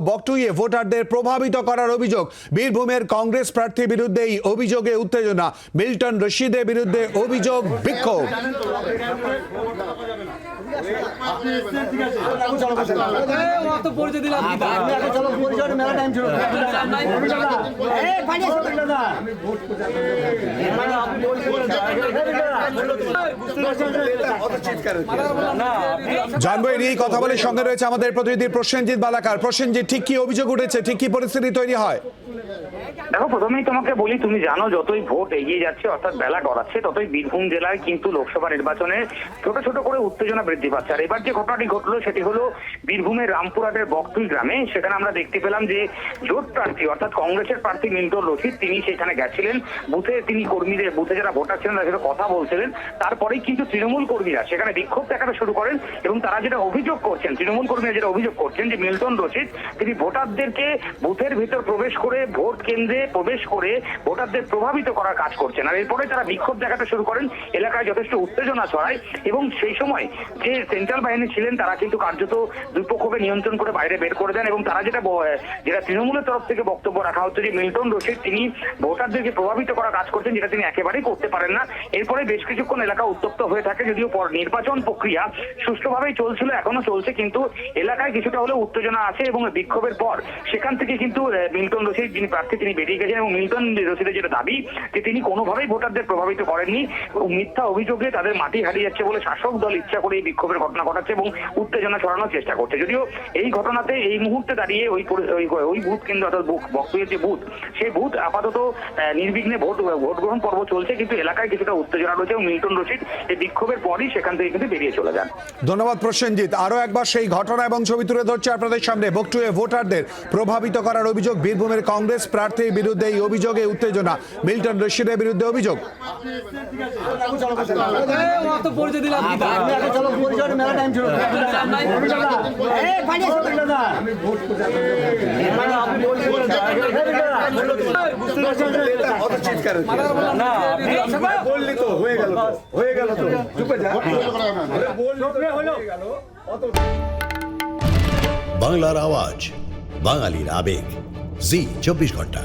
বকটুইয়ে ভোটারদের প্রভাবিত করার অভিযোগ। বীরভূমের কংগ্রেস প্রার্থীর বিরুদ্ধে এই অভিযোগে উত্তেজনা। মিল্টন রশিদের বিরুদ্ধে অভিযোগ, বিক্ষোভ। জানবো এই নিয়ে কথা বলে সঙ্গে রয়েছে আমাদের প্রতিনিধি প্রসেনজিৎ বালাকার। প্রসেনজিৎ, ঠিক কি অভিযোগ উঠেছে, ঠিক কি পরিস্থিতি তৈরি হয়? দেখো, প্রথমেই তোমাকে বলি, তুমি জানো যতই ভোট এগিয়ে যাচ্ছে অর্থাৎ বেলা গড়াচ্ছে ততই বীরভূম জেলায় কিন্তু লোকসভা নির্বাচনে ছোট ছোট করে উত্তেজনা বৃদ্ধি পাচ্ছে। আর এবার যে ঘটনাটি ঘটলো সেটি হলো বীরভূমের রামপুরহাটের বকটুই গ্রামে। সেখানে আমরা দেখতে পেলাম যে জোট প্রার্থী অর্থাৎ কংগ্রেসের প্রার্থী মিল্টন রশিদ তিনি সেখানে গেছিলেন। বুথে তিনি কর্মীদের, বুথে যারা ভোটার ছিলেন তাদের সাথে কথা বলছিলেন। তারপরেই কিন্তু তৃণমূল কর্মীরা সেখানে বিক্ষোভ দেখাতে শুরু করেন এবং তারা যেটা অভিযোগ করছেন, তৃণমূল কর্মীরা যেটা অভিযোগ করছেন যে মিল্টন রশিদ তিনি ভোটারদেরকে বুথের ভিতর প্রবেশ করে, ভোট কেন্দ্রে প্রবেশ করে ভোটারদের প্রভাবিত করার কাজ করছেন। আর এরপরে তারা বিক্ষোভ দেখাতে শুরু করেন, এলাকায় যথেষ্ট উত্তেজনা ছড়ায় এবং সেই সময় যে সেন্ট্রাল বাহিনী ছিলেন তারা কিন্তু কার্যত দুই পক্ষকে নিয়ন্ত্রণ করে বাইরে বের করে দেন। এবং তারা যেটা তৃণমূলের তরফ থেকে বক্তব্য রাখা হচ্ছে যে মিল্টন রশিদ তিনি ভোটারদেরকে প্রভাবিত করার কাজ করছেন, যেটা তিনি একেবারেই করতে পারেন না। এরপরে বেশ কিছুক্ষণ এলাকা উত্তপ্ত হয়ে থাকে, যদিও নির্বাচন প্রক্রিয়া সুষ্ঠুভাবেই চলছিল, এখনো চলছে, কিন্তু এলাকায় কিছুটা হলেও উত্তেজনা আছে। এবং বিক্ষোভের পর সেখান থেকে কিন্তু মিল্টন রশিদ যিনি প্রার্থী তিনি বেরিয়ে গেছেন এবং মিল্টন রশিদের যেটা দাবি যে তিনি কোনোভাবেই ভোটারদের প্রভাবিত করেননি এবং মিথ্যা অভিযোগে তাদের মাটি হারিয়ে যাচ্ছে বলে শাসক দল ইচ্ছা করে এই বিক্ষোভের ঘটনা ঘটাচ্ছে এবং উত্তেজনা ছড়ানোর চেষ্টা করছে। যদিও এই ঘটনাতে এই মুহূর্তে দাঁড়িয়ে ওই বুথ কেন্দ্র অর্থাৎ বকটুইয়ের যে বুথ, সেই বুথ আপাতত নির্বিঘ্নে ভোট গ্রহণ পর্ব চলছে, কিন্তু এলাকায় কিছুটা উত্তেজনা রয়েছে এবং মিল্টন রশিদ এই বিক্ষোভের পরই সেখান থেকে কিন্তু বেরিয়ে চলে যান। ধন্যবাদ প্রসেনজিৎ। আরো একবার সেই ঘটনা এবং ছবি তুলে ধরছে আপনাদের সামনে। বকটুইয়ে ভোটারদের প্রভাবিত করার অভিযোগ, বীরভূমের কংগ্রেস প্রার্থীর বিরুদ্ধে এই অভিযোগে উত্তেজনা। মিল্টন রশিদের বিরুদ্ধে অভিযোগ। বাংলার আওয়াজ, বাঙালির আবেগ, জি 24 ঘন্টা।